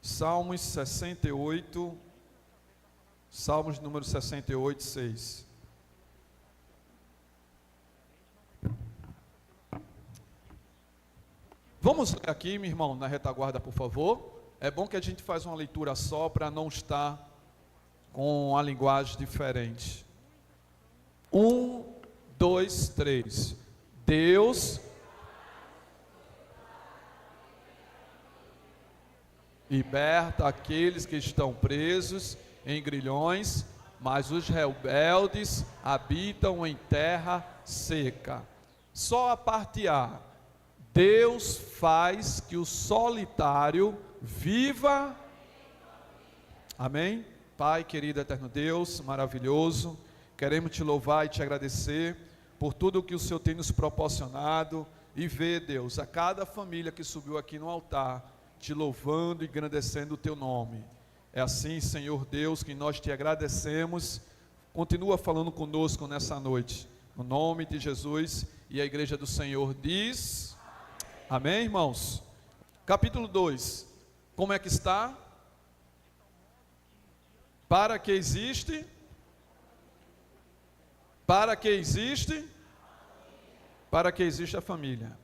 Salmos 68, Salmos número 68, 6. Vamos ler aqui, meu irmão, na retaguarda, por favor. É bom que a gente faz uma leitura só para não estar com a linguagem diferente. 1, 2, 3. Deus liberta aqueles que estão presos em grilhões, mas os rebeldes habitam em terra seca. Só a parte A. Deus faz que o solitário viva. Amém? Pai querido, eterno Deus, maravilhoso, queremos te louvar e te agradecer por tudo que o Senhor tem nos proporcionado, e ver, Deus, a cada família que subiu aqui no altar, te louvando e engrandecendo o teu nome. É assim, Senhor Deus, que nós te agradecemos. Continua falando conosco nessa noite, no nome de Jesus. E a igreja do Senhor diz: amém, irmãos? Capítulo 2, como é que está? Para que existe? Para que existe? Para que existe a família.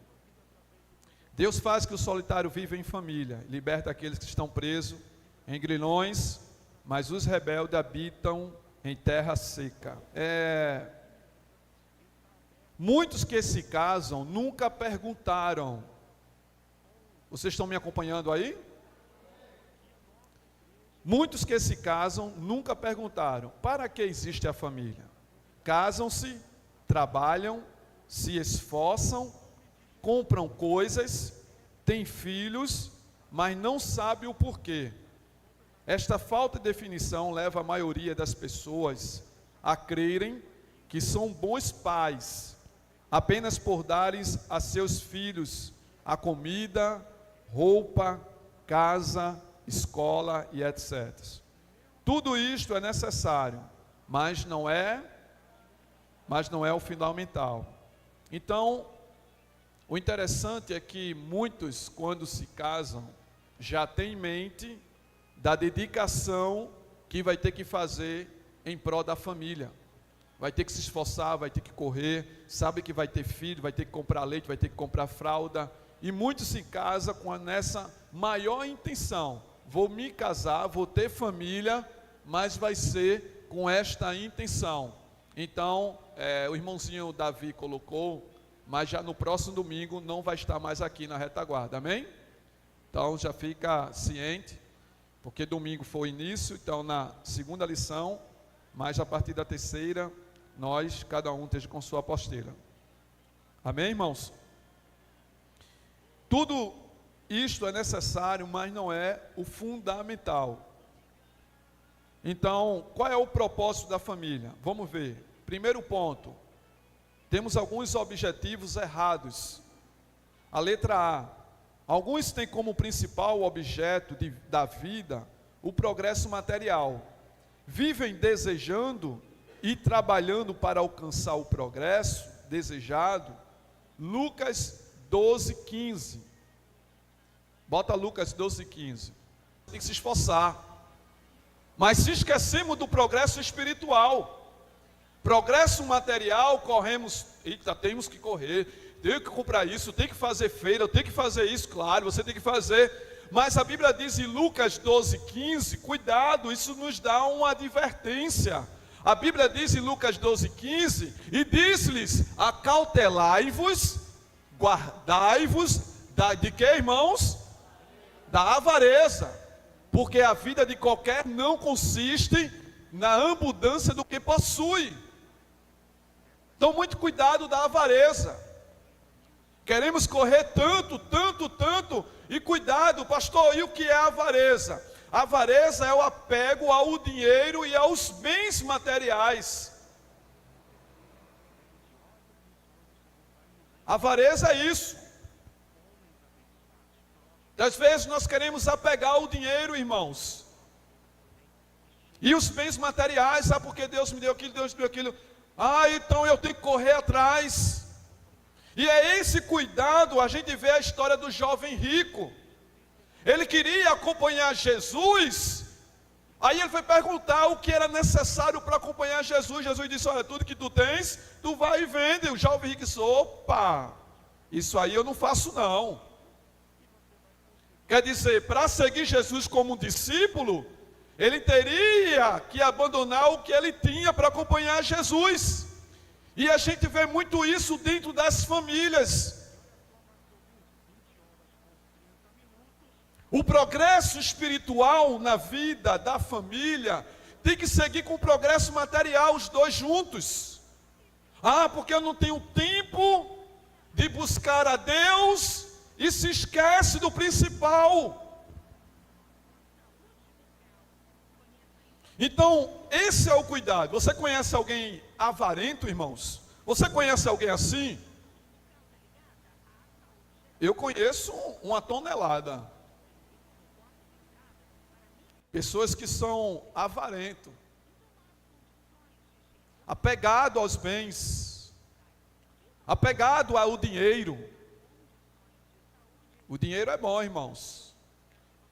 Deus faz que o solitário viva em família, liberta aqueles que estão presos em grilhões, mas os rebeldes habitam em terra seca. Muitos que se casam nunca perguntaram. Vocês estão me acompanhando aí? Muitos que se casam nunca perguntaram: para que existe a família? Casam-se, trabalham, se esforçam, compram coisas, têm filhos, mas não sabem o porquê. Esta falta de definição leva a maioria das pessoas a crerem que são bons pais, apenas por darem a seus filhos a comida, roupa, casa, escola e etc. Tudo isto é necessário, mas não é o fundamental. Então, o interessante é que muitos, quando se casam, já têm em mente da dedicação que vai ter que fazer em prol da família. Vai ter que se esforçar, vai ter que correr, sabe que vai ter filho, vai ter que comprar leite, vai ter que comprar fralda. E muitos se casam nessa maior intenção: vou me casar, vou ter família, mas vai ser com esta intenção. Então, o irmãozinho Davi colocou, mas já no próximo domingo não vai estar mais aqui na retaguarda, amém? Então já fica ciente, porque domingo foi o início, então na segunda lição, mas a partir da terceira, nós, cada um esteja com sua apostila. Amém, irmãos? Tudo isto é necessário, mas não é o fundamental. Então, qual é o propósito da família? Vamos ver. Primeiro ponto, temos alguns objetivos errados. A letra A. Alguns têm como principal objeto da vida o progresso material. Vivem desejando e trabalhando para alcançar o progresso desejado. Lucas 12:15. Bota Lucas 12:15. Tem que se esforçar. Mas se esquecemos do progresso espiritual. Progresso material, corremos, temos que correr, tenho que comprar isso, tem que fazer feira, eu tenho que fazer isso, claro, você tem que fazer. Mas a Bíblia diz em Lucas 12:15, cuidado, isso nos dá uma advertência. A Bíblia diz em Lucas 12:15, e diz-lhes: acautelai-vos, guardai-vos, de que, irmãos? Da avareza, porque a vida de qualquer não consiste na abundância do que possui. Então, muito cuidado da avareza. Queremos correr tanto, e cuidado, pastor, e o que é a avareza? A avareza é o apego ao dinheiro e aos bens materiais. A avareza é isso. Às vezes nós queremos apegar ao dinheiro, irmãos, e os bens materiais. Sabe por que Deus me deu aquilo, Deus me deu aquilo? Então eu tenho que correr atrás. E é esse cuidado, a gente vê a história do jovem rico. ele queria acompanhar Jesus. Aí ele foi perguntar o que era necessário para acompanhar Jesus. Jesus disse: olha, tudo que tu tens, tu vai e vende. Eu já ouvi isso. Opa, isso aí eu não faço não. Quer dizer, para seguir Jesus como discípulo, ele teria que abandonar o que ele tinha para acompanhar Jesus. E a gente vê muito isso dentro das famílias. O progresso espiritual na vida da família tem que seguir com o progresso material, os dois juntos. Ah, porque eu não tenho tempo de buscar a Deus e se esquece do principal. Então, esse é o cuidado. Você conhece alguém avarento, irmãos? Você conhece alguém assim? Eu conheço uma tonelada. Pessoas que são avarentos, apegado aos bens, apegado ao dinheiro. O dinheiro é bom, irmãos,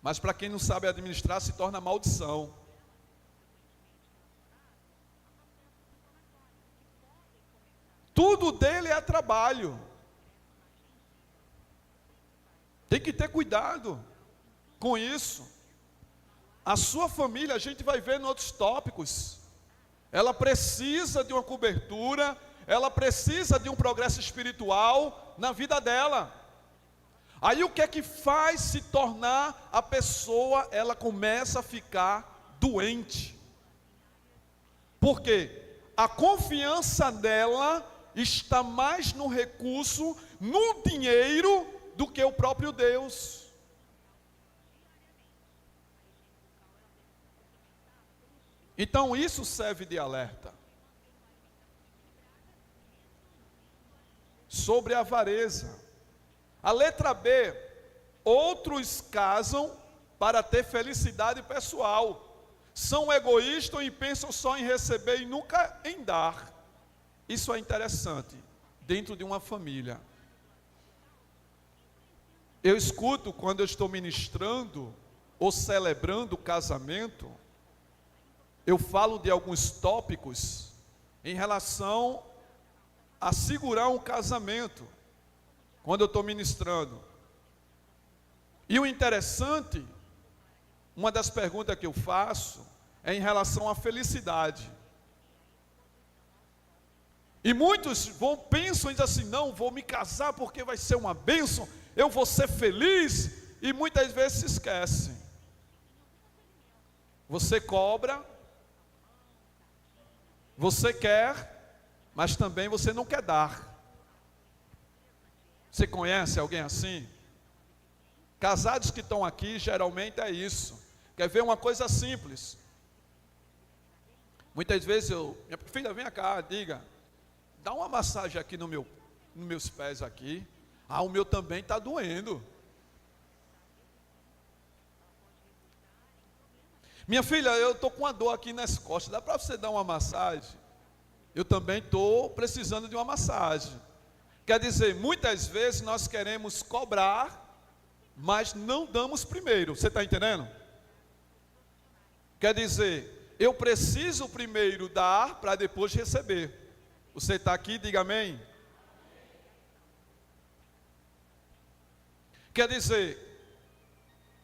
mas para quem não sabe administrar se torna maldição. Tudo dele é trabalho. Tem que ter cuidado com isso. A sua família, a gente vai ver em outros tópicos, ela precisa de uma cobertura, ela precisa de um progresso espiritual na vida dela. Aí o que é que faz se tornar a pessoa, ela começa a ficar doente? Por quê? A confiança dela está mais no recurso, no dinheiro, do que o próprio Deus. Então isso serve de alerta. Sobre a avareza. A letra B, outros casam para ter felicidade pessoal. São egoístas e pensam só em receber e nunca em dar. Isso é interessante, dentro de uma família. Eu escuto quando eu estou ministrando ou celebrando o casamento, eu falo de alguns tópicos em relação a segurar um casamento, quando eu estou ministrando. E o interessante, uma das perguntas que eu faço, é em relação à felicidade. E muitos pensam e dizem assim: não, vou me casar porque vai ser uma bênção, eu vou ser feliz, e muitas vezes se esquecem. Você cobra, você quer, mas também você não quer dar. Você conhece alguém assim? Casados que estão aqui, geralmente é isso. Quer ver uma coisa simples? Muitas vezes minha filha, vem cá, diga, dá uma massagem aqui nos meus pés aqui. Ah, o meu também está doendo. Minha filha, eu estou com uma dor aqui nas costas, dá para você dar uma massagem? Eu também estou precisando de uma massagem. Quer dizer, muitas vezes nós queremos cobrar, mas não damos primeiro. Você está entendendo? Quer dizer, eu preciso primeiro dar para depois receber. Você está aqui, diga amém. Quer dizer,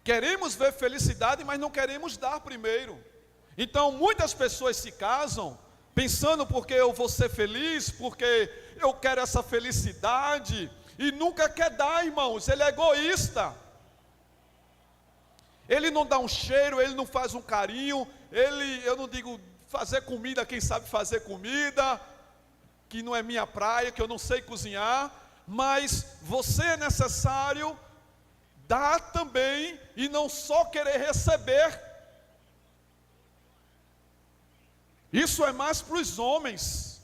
queremos ver felicidade, mas não queremos dar primeiro. Então muitas pessoas se casam pensando porque eu vou ser feliz, porque eu quero essa felicidade, e nunca quer dar, irmãos. Ele é egoísta. Ele não dá um cheiro, ele não faz um carinho, eu não digo fazer comida, quem sabe fazer comida, que não é minha praia, que eu não sei cozinhar, mas você é necessário dar também e não só querer receber. Isso é mais para os homens,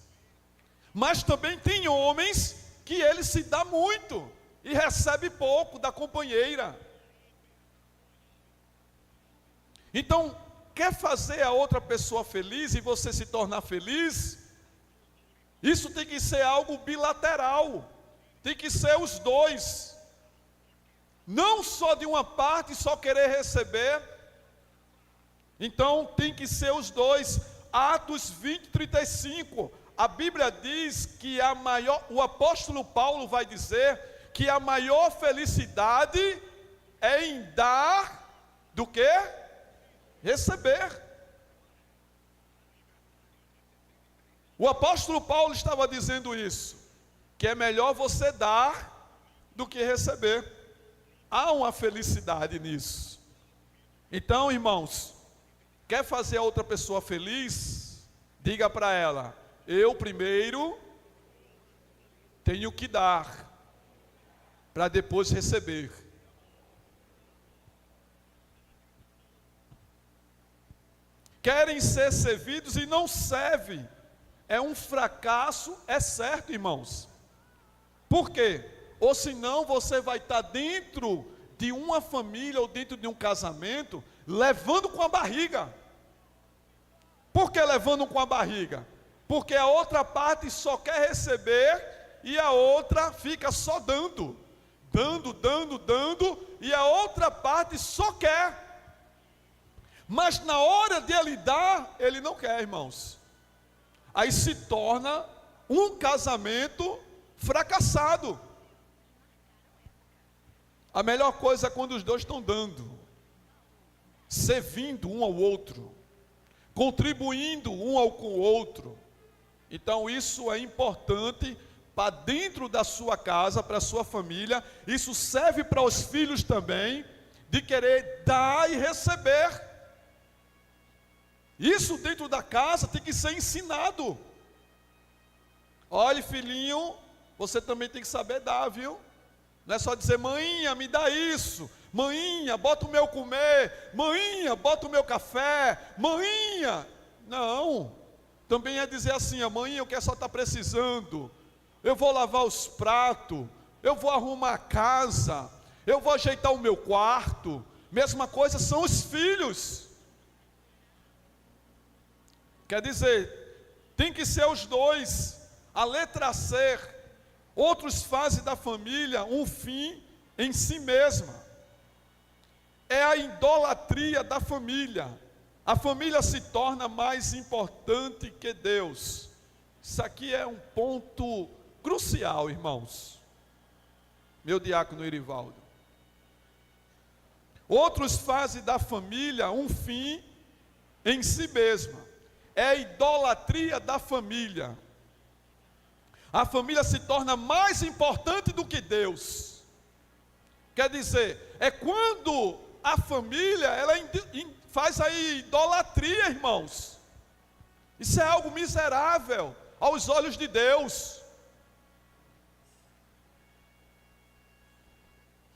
mas também tem homens que ele se dá muito e recebe pouco da companheira. Então, quer fazer a outra pessoa feliz e você se tornar feliz? Isso tem que ser algo bilateral, tem que ser os dois. não só de uma parte só querer receber. Então tem que ser os dois. Atos 20:35, a Bíblia diz que o apóstolo Paulo vai dizer que a maior felicidade é em dar do que receber. O apóstolo Paulo estava dizendo isso, que é melhor você dar do que receber. Há uma felicidade nisso. Então, irmãos, quer fazer a outra pessoa feliz? Diga para ela: eu primeiro tenho que dar, para depois receber. Querem ser servidos e não servem. É um fracasso, é certo, irmãos. Por quê? Ou senão você vai estar dentro de uma família ou dentro de um casamento, levando com a barriga. Por que levando com a barriga? Porque a outra parte só quer receber e a outra fica só dando, e a outra parte só quer. Mas na hora de ele dar, ele não quer, irmãos. Aí se torna um casamento fracassado. A melhor coisa é quando os dois estão dando, servindo um ao outro, contribuindo um ao com o outro. Então isso é importante para dentro da sua casa, para a sua família. Isso serve para os filhos também, de querer dar e receber. Isso dentro da casa tem que ser ensinado. Olha, filhinho, você também tem que saber dar, viu? Não é só dizer: maninha, me dá isso, maninha, bota o meu comer, maninha, bota o meu café, maninha. Não, também é dizer assim: a maninha, o que é só está precisando? Eu vou lavar os pratos, eu vou arrumar a casa, eu vou ajeitar o meu quarto. Mesma coisa são os filhos. Quer dizer, tem que ser os dois. A letra C, outros fazem da família um fim em si mesma. É a idolatria da família. A família se torna mais importante que Deus. Isso aqui é um ponto crucial, irmãos. Meu diácono Irivaldo. Outros fazem da família um fim em si mesma. É a idolatria da família. A família se torna mais importante do que Deus. Quer dizer, é quando a família ela faz a idolatria, irmãos. Isso é algo miserável aos olhos de Deus.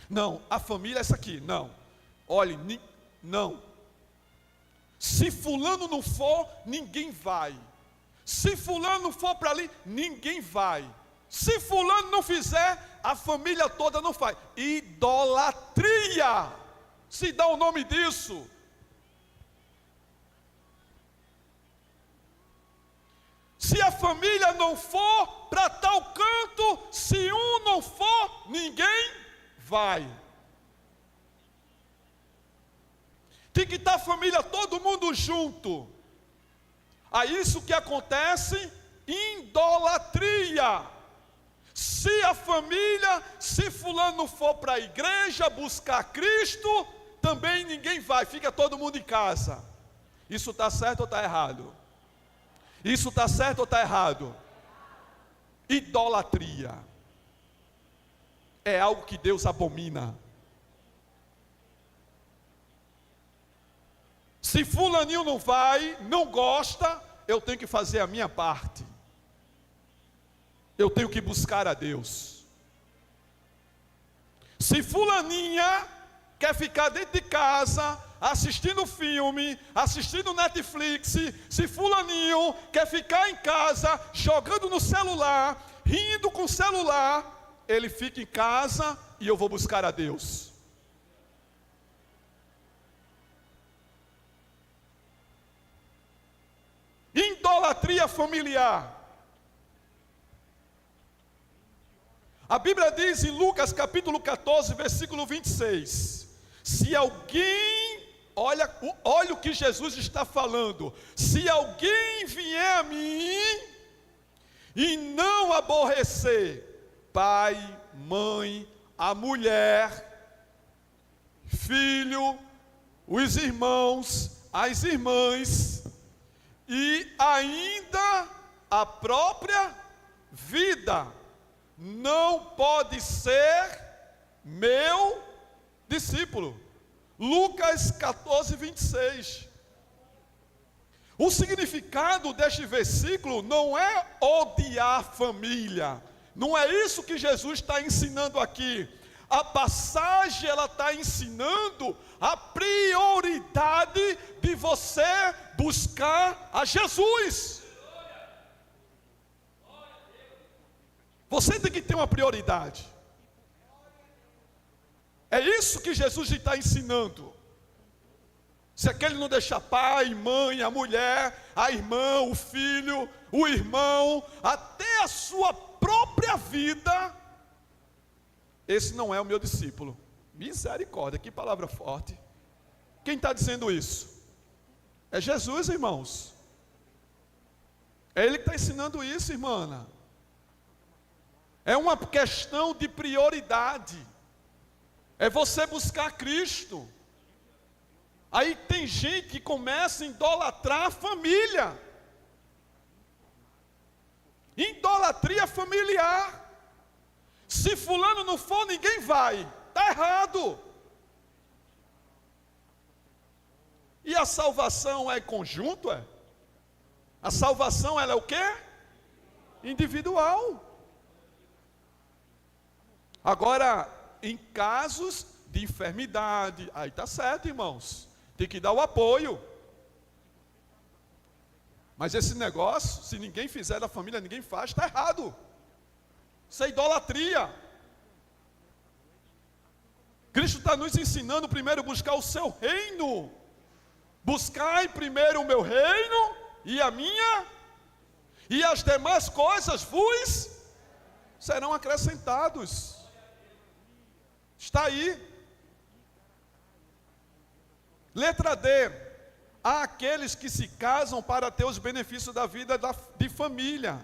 Não, a família é essa aqui, não. Olhe, não. Se fulano não for, ninguém vai. Se fulano não for para ali, ninguém vai. Se fulano não fizer, a família toda não faz. Idolatria, se dá o nome disso. Se a família não for para tal canto, se um não for, ninguém vai. Tem que estar a família, todo mundo junto. A isso que acontece, idolatria. Se a família, se fulano for para a igreja buscar Cristo, também ninguém vai, fica todo mundo em casa. Isso está certo ou está errado? Isso está certo ou está errado? Idolatria é algo que Deus abomina. Se fulaninho não vai, não gosta, eu tenho que fazer a minha parte. Eu tenho que buscar a Deus. Se fulaninha quer ficar dentro de casa, assistindo filme, assistindo Netflix, se fulaninho quer ficar em casa, jogando no celular, rindo com o celular, ele fica em casa e eu vou buscar a Deus. Idolatria familiar. A Bíblia diz em Lucas capítulo 14, versículo 26, se alguém, olha o que Jesus está falando, se alguém vier a mim e não aborrecer pai, mãe, a mulher, filho, os irmãos, as irmãs e ainda a própria vida, não pode ser meu discípulo. Lucas 14, 26. O significado deste versículo não é odiar a família. Não é isso que Jesus está ensinando aqui. A passagem, ela está ensinando a prioridade de você buscar a Jesus. Você tem que ter uma prioridade. É isso que Jesus está ensinando. Se aquele não deixar pai, mãe, a mulher, a irmã, o filho, o irmão, até a sua própria vida, esse não é o meu discípulo. Misericórdia, que palavra forte. Quem está dizendo isso? É Jesus, irmãos. É Ele que está ensinando isso, irmã. É uma questão de prioridade. É você buscar Cristo. Aí tem gente que começa a idolatrar a família. Idolatria familiar. Se fulano não for, ninguém vai. Está errado. E a salvação é conjunto, é? A salvação, ela é o quê? Individual. Agora, em casos de enfermidade, aí está certo, irmãos. Tem que dar o apoio. Mas esse negócio, se ninguém fizer da família, ninguém faz, está errado. Isso é idolatria. Cristo está nos ensinando primeiro buscar o seu reino. Buscai primeiro o meu reino e a minha, e as demais coisas vos serão acrescentados. Está aí. Letra D. Há aqueles que se casam para ter os benefícios da vida de família,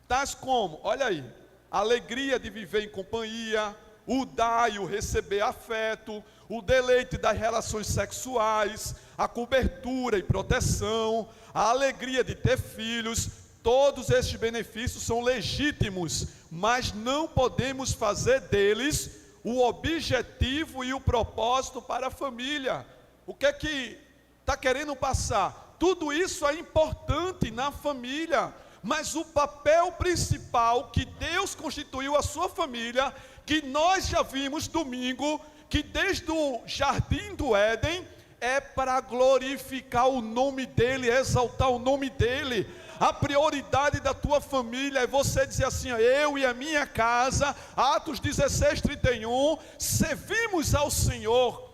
tais como, olha aí, a alegria de viver em companhia, o dar e o receber afeto, o deleite das relações sexuais, a cobertura e proteção, a alegria de ter filhos. Todos estes benefícios são legítimos, mas não podemos fazer deles o objetivo e o propósito para a família. O que é que está querendo passar? Tudo isso é importante na família, mas o papel principal que Deus constituiu a sua família, que nós já vimos domingo, que desde o jardim do Éden, é para glorificar o nome dEle, exaltar o nome dEle. A prioridade da tua família é você dizer assim: eu e a minha casa, Atos 16, 31, servimos ao Senhor.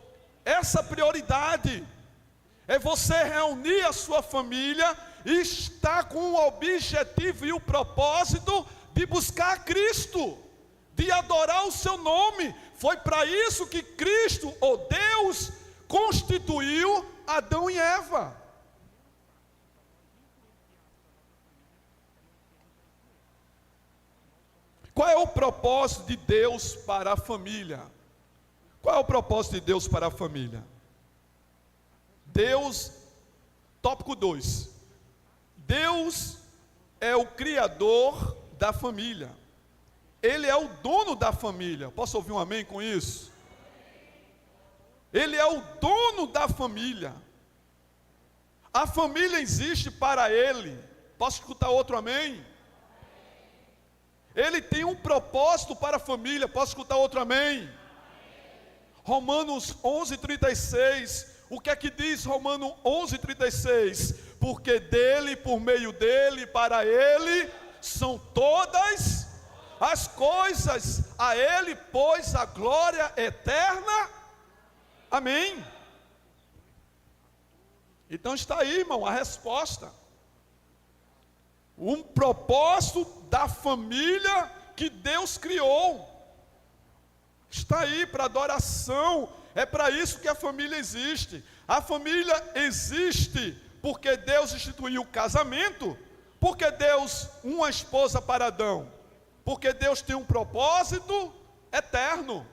Essa prioridade é você reunir a sua família e estar com o objetivo e o propósito de buscar Cristo, de adorar o seu nome. Foi para isso que Cristo, ou Deus, constituiu Adão e Eva. Qual é o propósito de Deus para a família? Qual é o propósito de Deus para a família? Deus, tópico 2. Deus é o criador da família. Ele é o dono da família. Posso ouvir um amém com isso? Ele é o dono da família. A família existe para Ele. Posso escutar outro amém? Ele tem um propósito para a família. Posso escutar outro amém? Romanos 11:36. O que é que diz Romanos 11:36? Porque dele, por meio dele, para ele, são todas as coisas. A ele, pois, a glória eterna. Amém? Então está aí, irmão, a resposta. Um propósito da família que Deus criou. Está aí para adoração. É para isso que a família existe. A família existe porque Deus instituiu o casamento. Porque Deus, uma esposa para Adão. Porque Deus tem um propósito eterno.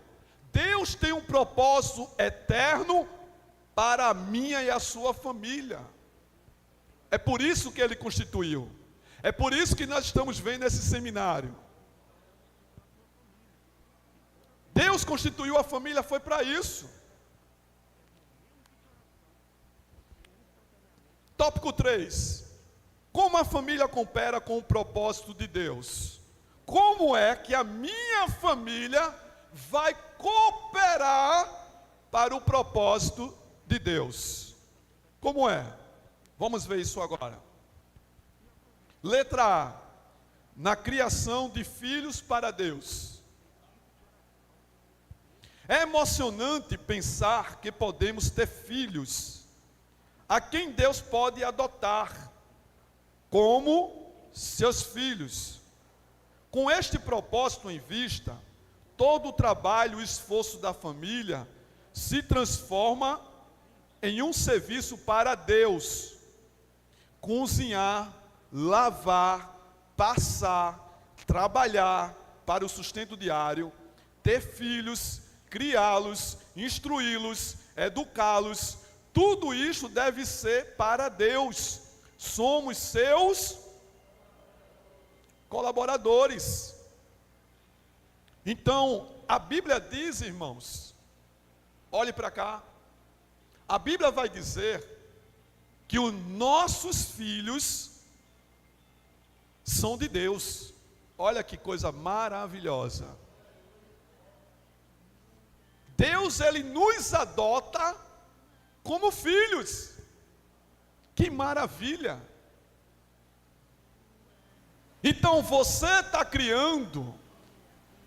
Deus tem um propósito eterno para a minha e a sua família. É por isso que Ele constituiu. É por isso que nós estamos vendo esse seminário. Deus constituiu a família, foi para isso. Tópico 3. Como a família coopera com o propósito de Deus? Como é que a minha família vai cooperar para o propósito de Deus? Como é? Vamos ver isso agora. Letra A. Na criação de filhos para Deus. É emocionante pensar que podemos ter filhos a quem Deus pode adotar como seus filhos. Com este propósito em vista, todo o trabalho e esforço da família se transforma em um serviço para Deus. Cozinhar, lavar, passar, trabalhar para o sustento diário, ter filhos, criá-los, instruí-los, educá-los, tudo isso deve ser para Deus. Somos seus colaboradores. Então, a Bíblia diz, irmãos, olhe para cá, a Bíblia vai dizer que os nossos filhos são de Deus. Olha que coisa maravilhosa. Deus, Ele nos adota como filhos. Que maravilha! Então você está criando,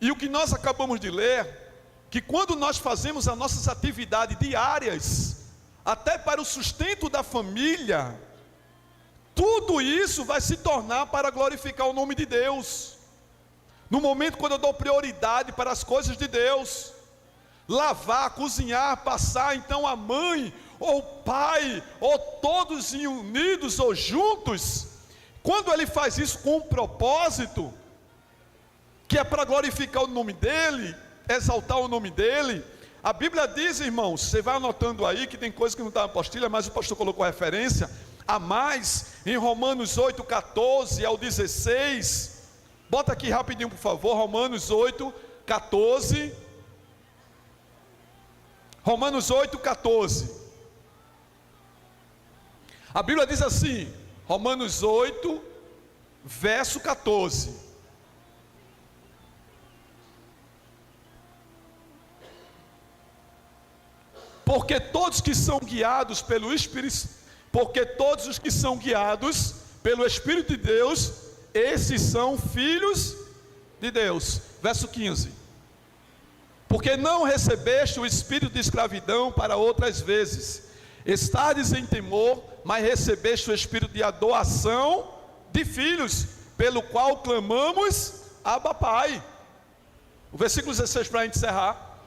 e o que nós acabamos de ler, que quando nós fazemos as nossas atividades diárias, até para o sustento da família, tudo isso vai se tornar para glorificar o nome de Deus. No momento quando eu dou prioridade para as coisas de Deus, lavar, cozinhar, passar, então a mãe, ou o pai, ou todos unidos ou juntos, quando ele faz isso com um propósito, que é para glorificar o nome dele, exaltar o nome dele, a Bíblia diz, irmãos, você vai anotando aí, que tem coisa que não está na apostila, mas o pastor colocou referência, a mais, em Romanos 8, 14 ao 16, bota aqui rapidinho por favor, Romanos 8, 14, Romanos 8, 14, a Bíblia diz assim, Romanos 8, verso 14, porque todos que são guiados pelo Espírito, porque todos os que são guiados pelo Espírito de Deus, esses são filhos de Deus. Verso 15, porque não recebeste o espírito de escravidão para outras vezes, estardes em temor, mas recebeste o espírito de adoção de filhos, pelo qual clamamos, Abba Pai. O versículo 16 para a gente encerrar.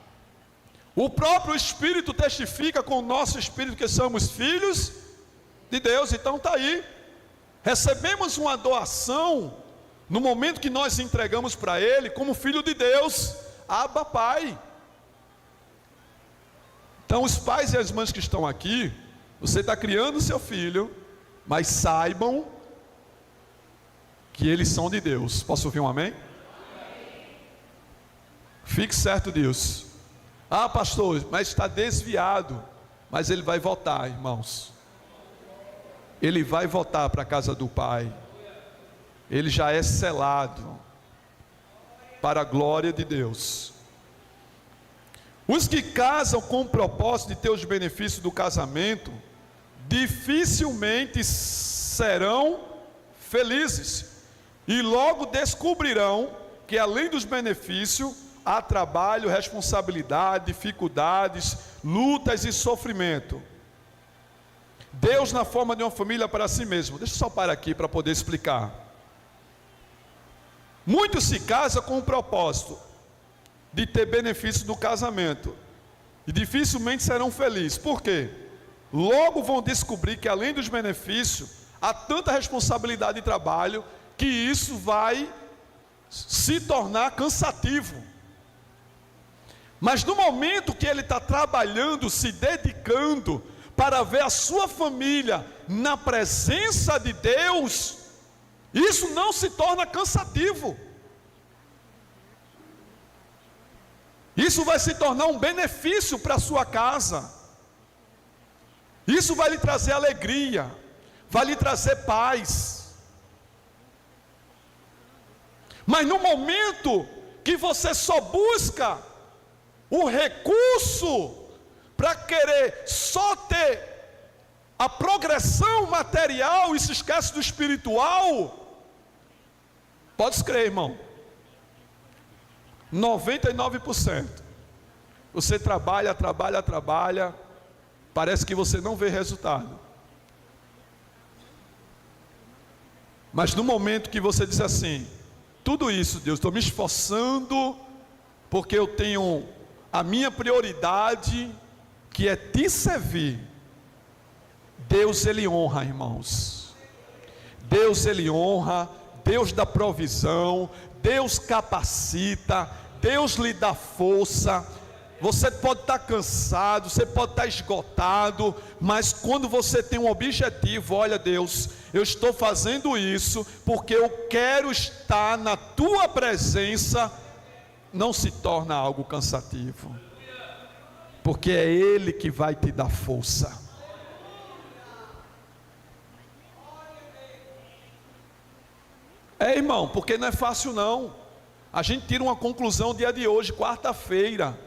O próprio Espírito testifica com o nosso Espírito que somos filhos de Deus. Então está aí, recebemos uma doação, no momento que nós entregamos para Ele, como filho de Deus, Abba Pai. Então os pais e as mães que estão aqui, você está criando seu filho, mas saibam que eles são de Deus. Posso ouvir um amém? Fique certo disso. Ah, pastor, mas está desviado. Mas ele vai voltar, irmãos. Ele vai voltar para a casa do Pai. Ele já é selado para a glória de Deus. Os que casam com o propósito de ter os benefícios do casamento, dificilmente serão felizes. E logo descobrirão que além dos benefícios, há trabalho, responsabilidade, dificuldades, lutas e sofrimento. Deus na forma de uma família para si mesmo. Deixa eu só parar aqui para poder explicar. Muitos se casam com um propósito de ter benefício do casamento. E dificilmente serão felizes. Por quê? Logo vão descobrir que além dos benefícios, há tanta responsabilidade de trabalho, que isso vai se tornar cansativo. Mas no momento que ele está trabalhando, se dedicando, para ver a sua família na presença de Deus, isso não se torna cansativo. Isso vai se tornar um benefício para a sua casa. Isso vai lhe trazer alegria, vai lhe trazer paz. Mas no momento que você só busca o recurso para querer só ter a progressão material e se esquece do espiritual, pode crer, irmão, 99%. Você trabalha, parece que você não vê resultado. Mas no momento que você diz assim, tudo isso, Deus, estou me esforçando, porque eu tenho a minha prioridade, que é te servir. Deus, Ele honra, irmãos. Deus, Ele honra. Deus dá provisão, Deus capacita, Deus lhe dá força. Você pode estar cansado, você pode estar esgotado, mas quando você tem um objetivo, olha, Deus, eu estou fazendo isso porque eu quero estar na tua presença, não se torna algo cansativo, porque é Ele que vai te dar força. Irmão, porque não é fácil não. A gente tira uma conclusão dia de hoje, quarta-feira.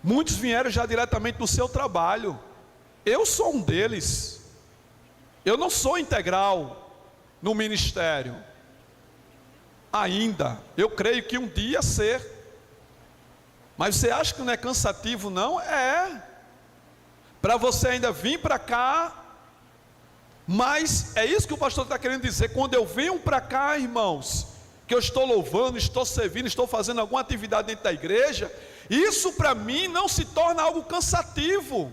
Muitos vieram já diretamente do seu trabalho. Eu sou um deles. Eu não sou integral no ministério ainda. Eu creio que um dia ser. Mas você acha que não é cansativo não? É. Para você ainda vir para cá. Mas é isso que o pastor está querendo dizer. Quando eu venho para cá, irmãos, que eu estou louvando, estou servindo, estou fazendo alguma atividade dentro da igreja, isso para mim não se torna algo cansativo,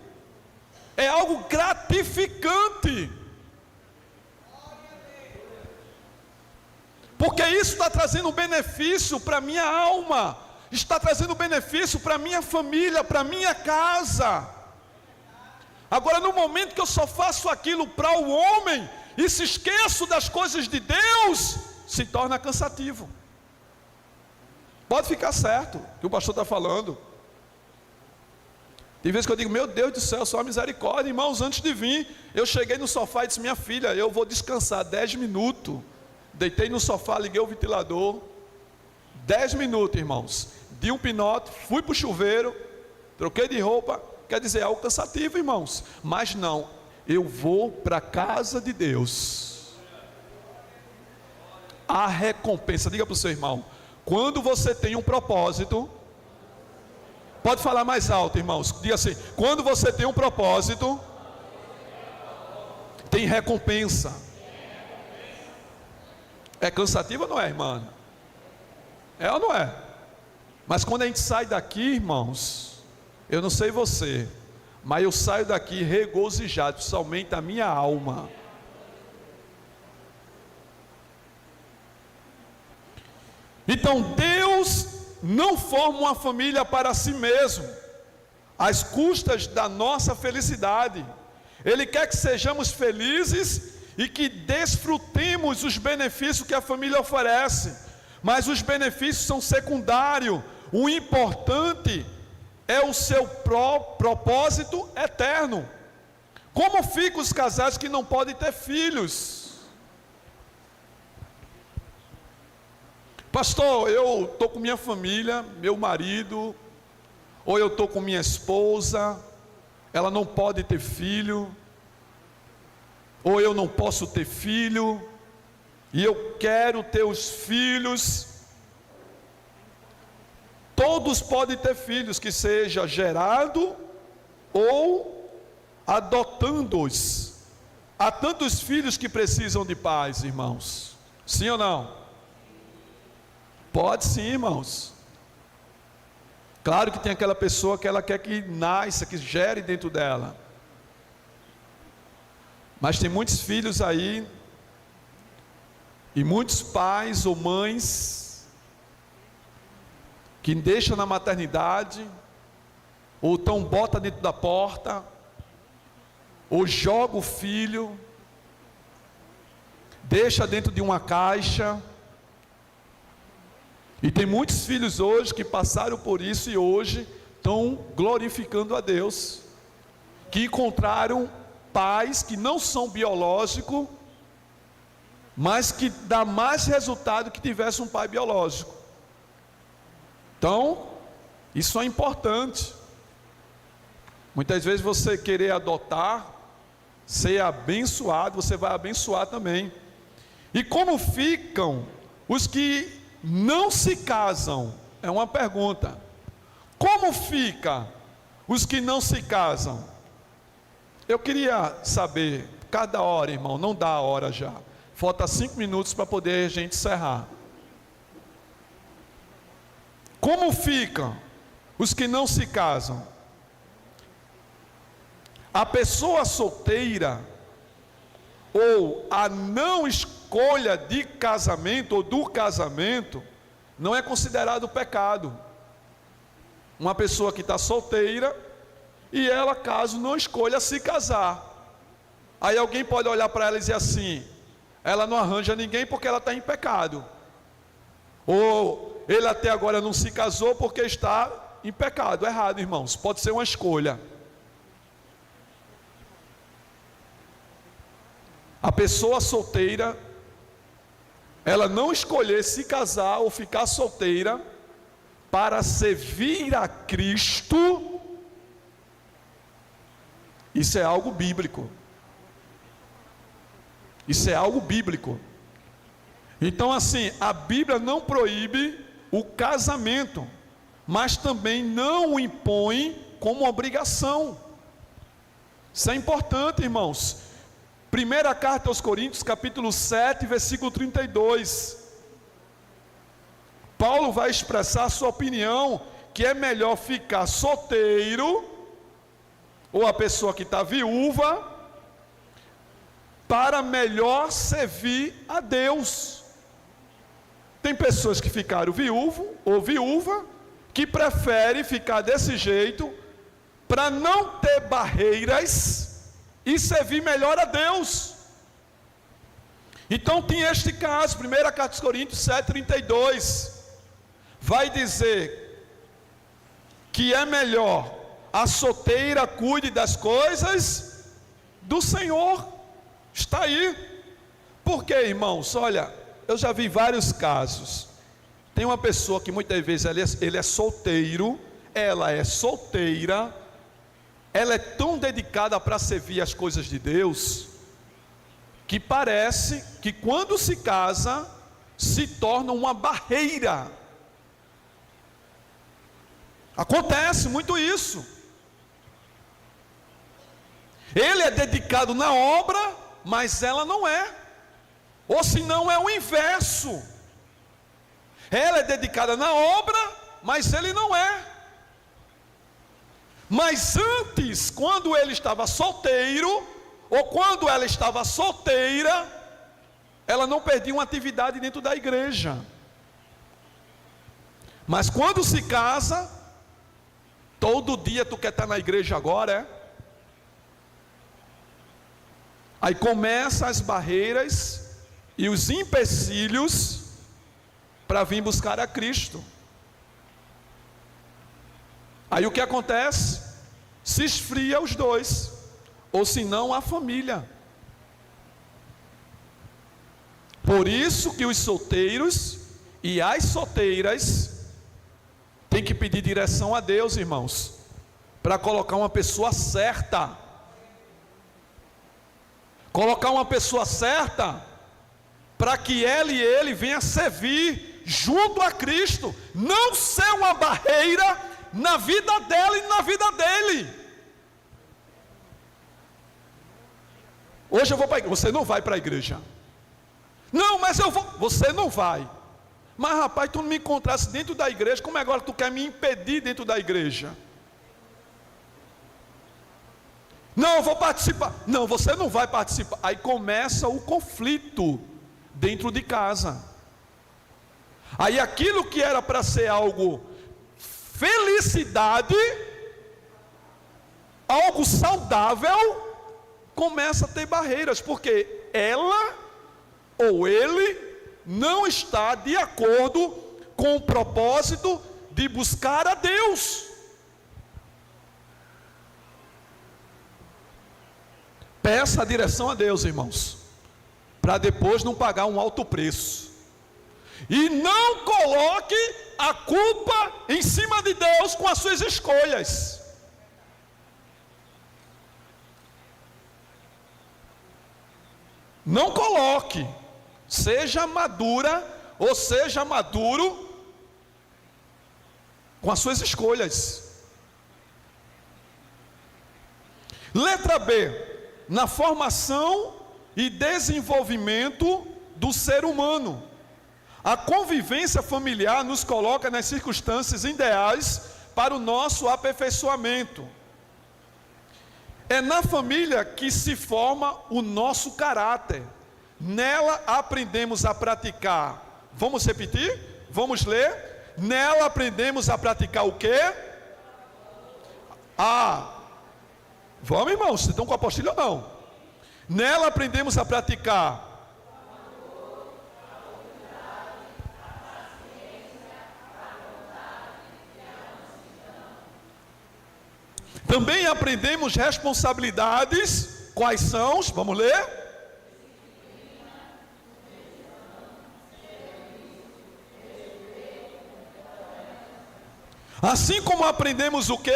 é algo gratificante, porque isso está trazendo benefício para a minha alma, está trazendo benefício para a minha família, para a minha casa. Agora, no momento que eu só faço aquilo para o homem e se esqueço das coisas de Deus, se torna cansativo. Pode ficar certo que o pastor está falando. Tem vezes que eu digo, meu Deus do céu, só misericórdia. Irmãos, antes de vir, eu cheguei no sofá e disse, minha filha, eu vou descansar 10 minutos. Deitei no sofá, liguei o ventilador. 10 minutos, irmãos. Di um pinote, fui para o chuveiro, troquei de roupa. Quer dizer, é algo cansativo, irmãos. Mas não, eu vou para a casa de Deus. A recompensa, diga para o seu irmão, quando você tem um propósito, pode falar mais alto, irmãos, diga assim, quando você tem um propósito, tem recompensa. É cansativo ou não é, irmã? É ou não é? Mas quando a gente sai daqui, irmãos, eu não sei você, mas eu saio daqui regozijado, somente a minha alma. Então Deus não forma uma família para si mesmo, às custas da nossa felicidade. Ele quer que sejamos felizes e que desfrutemos os benefícios que a família oferece, mas os benefícios são secundários. O importante é o seu propósito eterno. Como ficam os casais que não podem ter filhos? Pastor, eu estou com minha família, meu marido, ou eu estou com minha esposa, ela não pode ter filho, ou eu não posso ter filho, e eu quero ter os filhos. Todos podem ter filhos, que seja gerado ou adotando-os. Há tantos filhos que precisam de pais, irmãos. Sim ou não? Pode sim, irmãos. Claro que tem aquela pessoa que ela quer que nasça, que gere dentro dela. Mas tem muitos filhos aí, e muitos pais ou mães, que deixam na maternidade, ou então bota dentro da porta, ou joga o filho, deixa dentro de uma caixa. E tem muitos filhos hoje que passaram por isso e hoje estão glorificando a Deus, que encontraram pais que não são biológicos, mas que dá mais resultado que tivesse um pai biológico. Então, isso é importante. Muitas vezes você querer adotar, ser abençoado, você vai abençoar também. E como ficam os que não se casam? É uma pergunta. Como fica os que não se casam? Eu queria saber, cada hora, irmão, não dá a hora já. Falta 5 minutos para poder a gente encerrar. Como ficam os que não se casam? A pessoa solteira, ou a não escolha de casamento, ou do casamento, não é considerado pecado. Uma pessoa que está solteira, e ela, caso não escolha se casar, aí alguém pode olhar para ela e dizer assim: ela não arranja ninguém porque ela está em pecado, ou ele até agora não se casou porque está em pecado. Errado, irmãos, pode ser uma escolha. A pessoa solteira, ela não escolher se casar ou ficar solteira para servir a Cristo, isso é algo bíblico. Isso é algo bíblico. Então, assim, a Bíblia não proíbe o casamento, mas também não o impõe como obrigação. Isso é importante, irmãos. Primeira carta aos Coríntios, capítulo 7, versículo 32. Paulo vai expressar a sua opinião, que é melhor ficar solteiro, ou a pessoa que está viúva, para melhor servir a Deus. Tem pessoas que ficaram viúvo ou viúva, que preferem ficar desse jeito, para não ter barreiras, e servir melhor a Deus. Então tem este caso, 1 carta aos Coríntios 7,32, vai dizer que é melhor a solteira cuide das coisas do Senhor. Está aí. Por quê, irmãos? Olha, eu já vi vários casos. Tem uma pessoa que muitas vezes ele é solteiro, ela é solteira, ela é tão dedicada para servir as coisas de Deus, que parece que quando se casa, se torna uma barreira. Acontece muito isso. Ele é dedicado na obra, mas ela não é. Ou se não, é o inverso. Ela é dedicada na obra, mas ele não é. Mas antes, quando ele estava solteiro, ou quando ela estava solteira, ela não perdia uma atividade dentro da igreja. Mas quando se casa, todo dia tu quer estar na igreja agora, é? Aí começam as barreiras e os empecilhos para vir buscar a Cristo. Aí o que acontece? Se esfria os dois, ou se não a família. Por isso que os solteiros e as solteiras têm que pedir direção a Deus, irmãos, para colocar uma pessoa certa. Colocar uma pessoa certa, para que ela e ele venham servir junto a Cristo, não ser uma barreira na vida dela e na vida dele. Hoje eu vou para a igreja. Você não vai para a igreja. Não, mas eu vou. Você não vai. Mas rapaz, tu não me encontrasse dentro da igreja, como agora tu quer me impedir dentro da igreja? Não, eu vou participar. Não, você não vai participar. Aí começa o conflito dentro de casa. Aí aquilo que era para ser algo felicidade, algo saudável, começa a ter barreiras, porque ela ou ele não está de acordo com o propósito de buscar a Deus. Peça a direção a Deus, irmãos, para depois não pagar um alto preço. E não coloque a culpa em cima de Deus com as suas escolhas. Não coloque. Seja madura ou seja maduro com as suas escolhas. Letra B, na formação e desenvolvimento do ser humano. A convivência familiar nos coloca nas circunstâncias ideais para o nosso aperfeiçoamento. É na família que se forma o nosso caráter. Nela aprendemos a praticar. Vamos repetir? Vamos ler? Nela aprendemos a praticar o quê? Vamos, irmãos, vocês estão com a apostila ou não? Nela aprendemos a praticar também aprendemos responsabilidades. Quais são? Vamos ler? Assim como aprendemos o quê?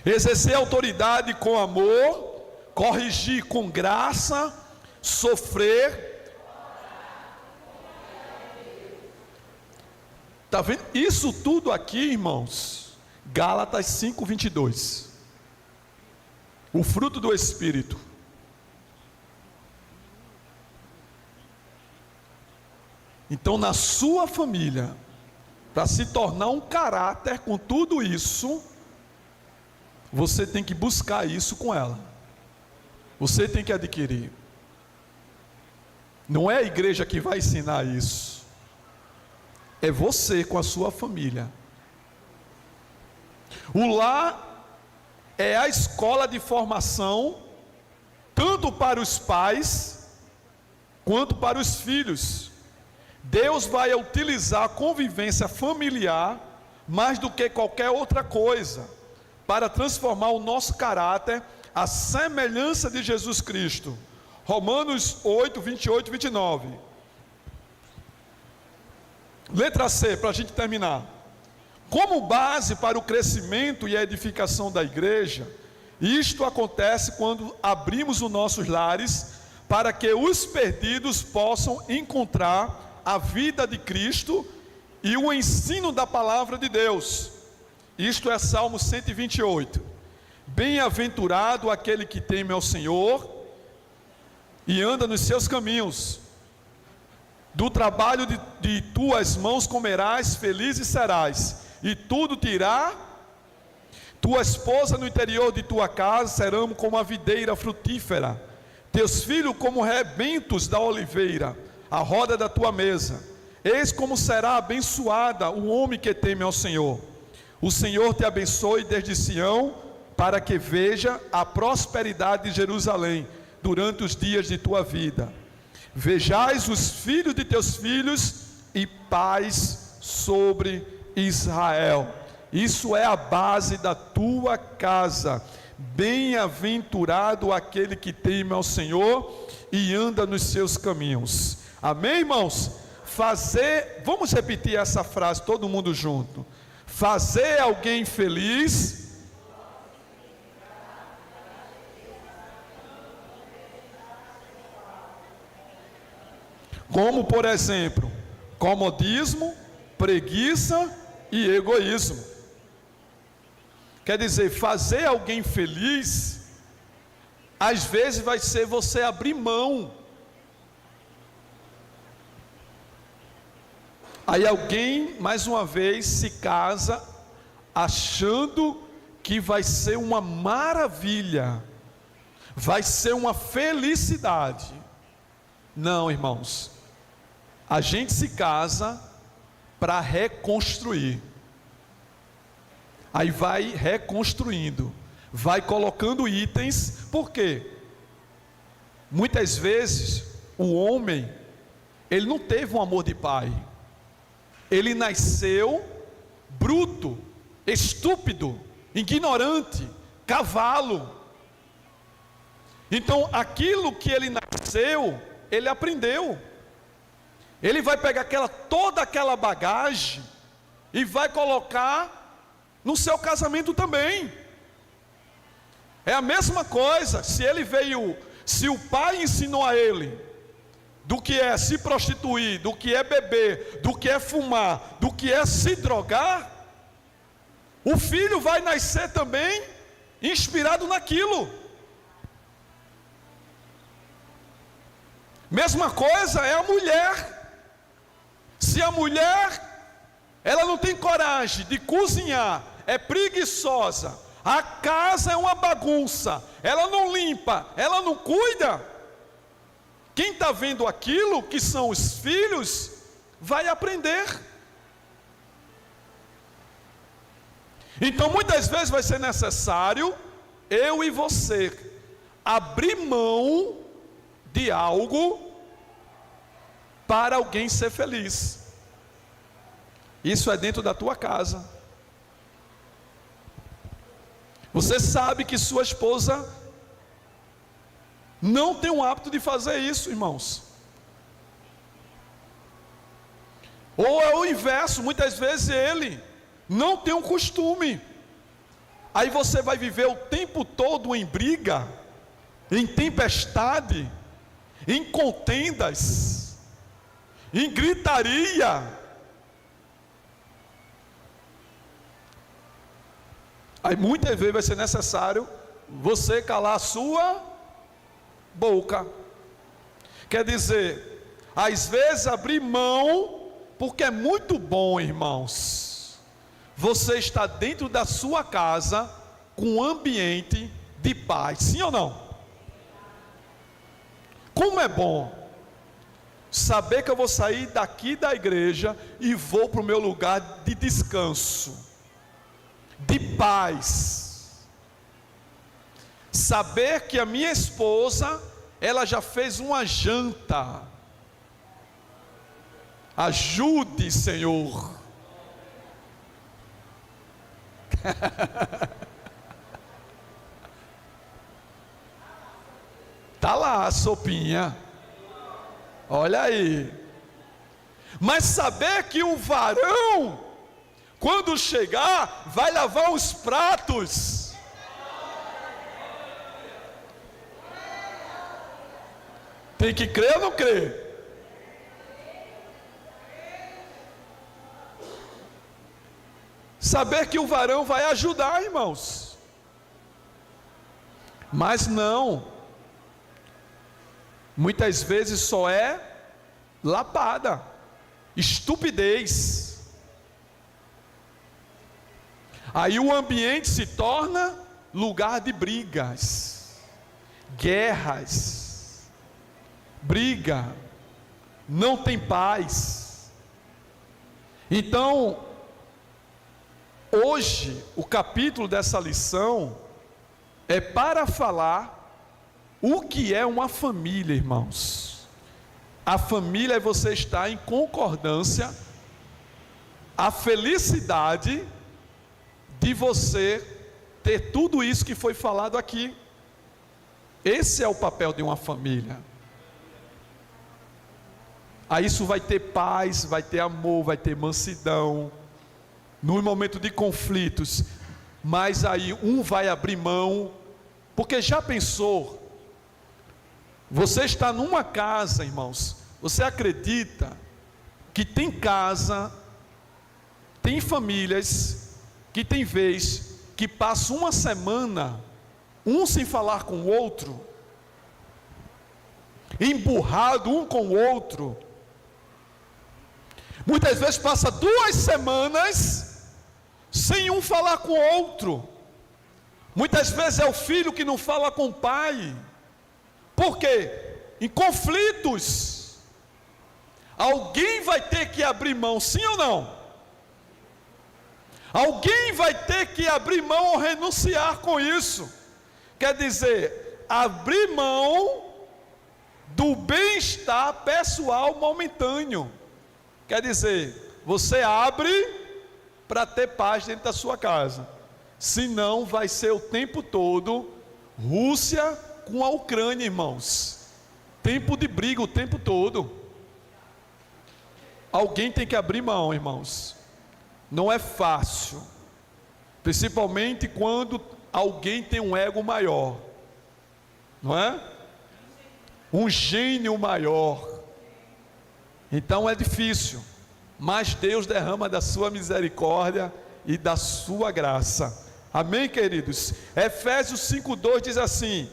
Exercer autoridade com amor, corrigir com graça, sofrer. Está vendo? Isso tudo aqui, irmãos, Gálatas 5:22. O fruto do Espírito. Então, na sua família, para se tornar um caráter com tudo isso, você tem que buscar isso com ela. Você tem que adquirir. Não é a igreja que vai ensinar isso. É você com a sua família. O lar é a escola de formação, tanto para os pais, quanto para os filhos. Deus vai utilizar a convivência familiar, mais do que qualquer outra coisa, para transformar o nosso caráter à semelhança de Jesus Cristo. Romanos 8, 28 e 29. Letra C, para a gente terminar. Como base para o crescimento e a edificação da igreja, isto acontece quando abrimos os nossos lares para que os perdidos possam encontrar a vida de Cristo e o ensino da palavra de Deus. Isto é Salmo 128. Bem-aventurado aquele que teme ao Senhor e anda nos seus caminhos. Do trabalho de tuas mãos comerás, feliz serás, e tudo te irá. Tua esposa no interior de tua casa serão como a videira frutífera, teus filhos como rebentos da oliveira, a roda da tua mesa. Eis como será abençoada o homem que teme ao Senhor. O Senhor te abençoe desde Sião, para que veja a prosperidade de Jerusalém durante os dias de tua vida. Vejais os filhos de teus filhos e paz sobre Israel. Isso é a base da tua casa. Bem-aventurado aquele que teme ao Senhor e anda nos seus caminhos. Amém, irmãos? Vamos repetir essa frase todo mundo junto. Fazer alguém feliz como, por exemplo, comodismo, preguiça e egoísmo. Quer dizer, fazer alguém feliz às vezes vai ser você abrir mão. Aí alguém, mais uma vez, se casa achando que vai ser uma maravilha, vai ser uma felicidade. Não, irmãos, a gente se casa para reconstruir. Aí vai reconstruindo, vai colocando itens. Por quê? Muitas vezes o homem, ele não teve um amor de pai. Ele nasceu bruto, estúpido, ignorante, cavalo. Então aquilo que ele nasceu, ele aprendeu. Ele vai pegar toda aquela bagagem e vai colocar no seu casamento também. É a mesma coisa. Se o pai ensinou a ele do que é se prostituir, do que é beber, do que é fumar, do que é se drogar, o filho vai nascer também inspirado naquilo. Mesma coisa é a mulher. Se a mulher, ela não tem coragem de cozinhar, é preguiçosa, a casa é uma bagunça, ela não limpa, ela não cuida, quem está vendo aquilo, que são os filhos, vai aprender. Então muitas vezes vai ser necessário eu e você abrir mão de algo para alguém ser feliz. Isso é dentro da tua casa. Você sabe que sua esposa não tem o hábito de fazer isso, irmãos. Ou é o inverso, muitas vezes ele não tem um costume. Aí você vai viver o tempo todo em briga, em tempestade, em contendas, em gritaria. Aí muitas vezes vai ser necessário você calar a sua boca. Quer dizer, às vezes abrir mão, porque é muito bom, irmãos, você está dentro da sua casa com um ambiente de paz, sim ou não? Como é bom saber que eu vou sair daqui da igreja e vou para o meu lugar de descanso, de paz. Saber que a minha esposa, ela já fez uma janta. Ajude, Senhor. Tá lá a sopinha. Olha aí. Mas saber que o varão, quando chegar, vai lavar os pratos. Tem que crer ou não crer? Saber que o varão vai ajudar, irmãos. Mas não. Muitas vezes só é lapada, estupidez. Aí o ambiente se torna lugar de brigas, guerras. Briga, não tem paz. Então, hoje, o capítulo dessa lição é para falar o que é uma família, irmãos. A família é você estar em concordância, a felicidade de você ter tudo isso que foi falado aqui. Esse é o papel de uma família. Aí isso vai ter paz, vai ter amor, vai ter mansidão, no momento de conflitos, mas aí um vai abrir mão, porque já pensou, você está numa casa, irmãos, você acredita que tem casa, tem famílias, que tem vez, que passa uma semana, um sem falar com o outro, emburrado um com o outro. Muitas vezes passa 2 semanas sem um falar com o outro. Muitas vezes é o filho que não fala com o pai. Por quê? Em conflitos. Alguém vai ter que abrir mão, sim ou não? Alguém vai ter que abrir mão ou renunciar com isso. Quer dizer, abrir mão do bem-estar pessoal momentâneo. Quer dizer, você abre para ter paz dentro da sua casa. Senão vai ser o tempo todo Rússia com a Ucrânia, irmãos. Tempo de briga o tempo todo. Alguém tem que abrir mão, irmãos. Não é fácil. Principalmente quando alguém tem um ego maior. Não é? Um gênio maior. Então é difícil. Mas Deus derrama da sua misericórdia e da sua graça. Amém, queridos? Efésios 5:2 diz assim: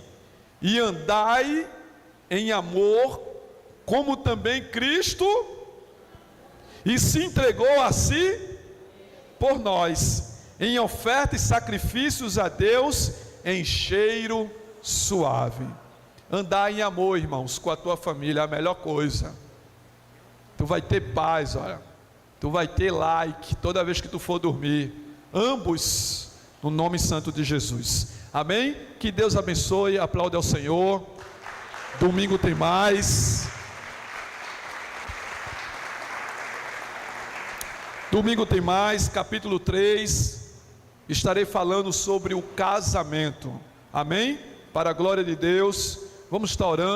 e andai em amor, como também Cristo e se entregou a si por nós, em oferta e sacrifícios a Deus em cheiro suave. Andar em amor, irmãos, com a tua família é a melhor coisa. Tu vai ter paz, olha. Tu vai ter like toda vez que tu for dormir. Ambos, no nome santo de Jesus. Amém? Que Deus abençoe. Aplaude ao Senhor. Domingo tem mais. Domingo tem mais, capítulo 3. Estarei falando sobre o casamento. Amém? Para a glória de Deus. Vamos estar orando.